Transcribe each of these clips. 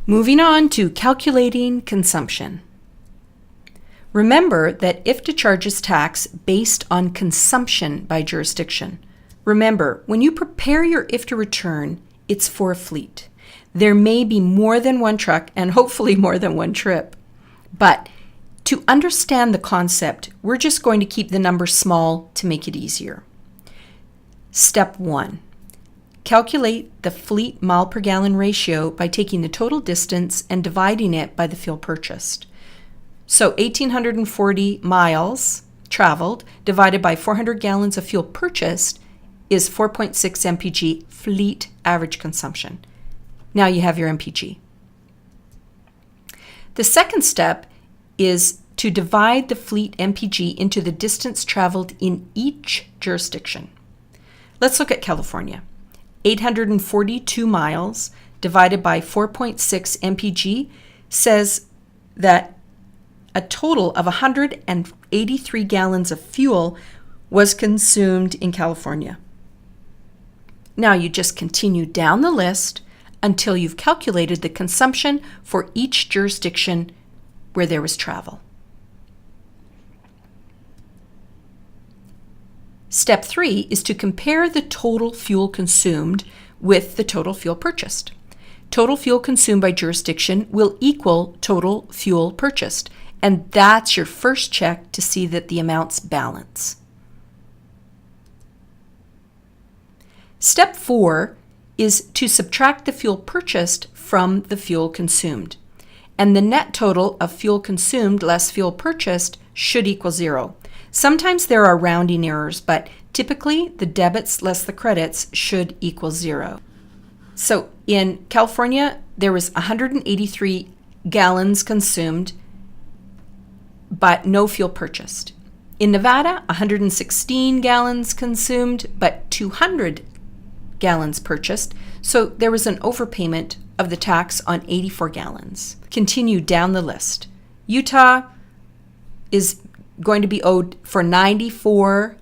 Moving on to calculating consumption. Remember that IFTA charges tax based on consumption by jurisdiction. Remember, when you prepare your IFTA return, it's for a fleet. There may be more than one truck and hopefully more than one trip. But to understand the concept, we're just going to keep the number small to make it easier. Step 1. Calculate the fleet mile per gallon ratio by taking the total distance and dividing it by the fuel purchased. So 1,840 miles traveled divided by 400 gallons of fuel purchased is 4.6 mpg fleet average consumption. Now you have your mpg. The second step is to divide the fleet mpg into the distance traveled in each jurisdiction. Let's look at California. 842 miles divided by 4.6 mpg says that a total of 183 gallons of fuel was consumed in California. Now you just continue down the list until you've calculated the consumption for each jurisdiction where there was travel. Step 3 is to compare the total fuel consumed with the total fuel purchased. Total fuel consumed by jurisdiction will equal total fuel purchased, and that's your first check to see that the amounts balance. Step 4 is to subtract the fuel purchased from the fuel consumed, and the net total of fuel consumed less fuel purchased should equal 0. Sometimes there are rounding errors, but typically the debits less the credits should equal 0. So in California, there was 183 gallons consumed, but no fuel purchased. In Nevada, 116 gallons consumed, but 200 gallons purchased. So there was an overpayment of the tax on 84 gallons. Continue down the list. Utah is going to be owed for 94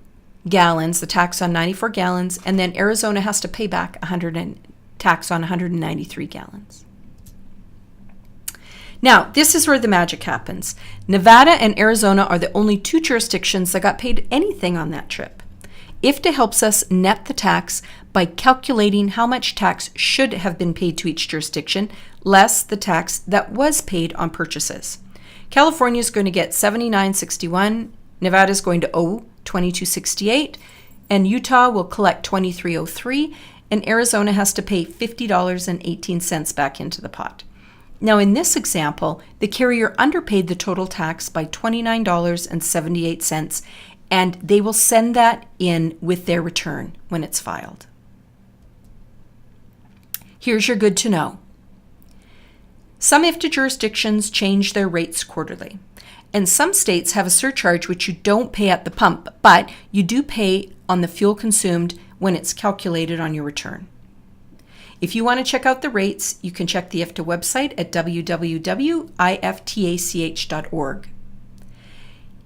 gallons, the tax on 94 gallons, and then Arizona has to pay back tax on 193 gallons. Now, this is where the magic happens. Nevada and Arizona are the only two jurisdictions that got paid anything on that trip. IFTA helps us net the tax by calculating how much tax should have been paid to each jurisdiction, less the tax that was paid on purchases. California is going to get $79.61, Nevada is going to owe $22.68, and Utah will collect $23.03, and Arizona has to pay $50.18 back into the pot. Now in this example, the carrier underpaid the total tax by $29.78, and they will send that in with their return when it's filed. Here's your good to know. Some IFTA jurisdictions change their rates quarterly, and some states have a surcharge which you don't pay at the pump, but you do pay on the fuel consumed when it's calculated on your return. If you want to check out the rates, you can check the IFTA website at www.iftach.org.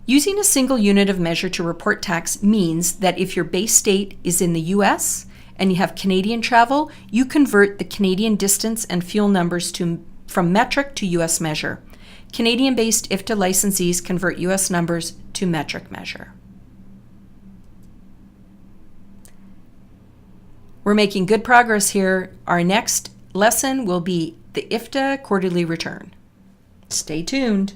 Using a single unit of measure to report tax means that if your base state is in the US and you have Canadian travel, you convert the Canadian distance and fuel numbers from metric to US measure. Canadian-based IFTA licensees convert US numbers to metric measure. We're making good progress here. Our next lesson will be the IFTA quarterly return. Stay tuned.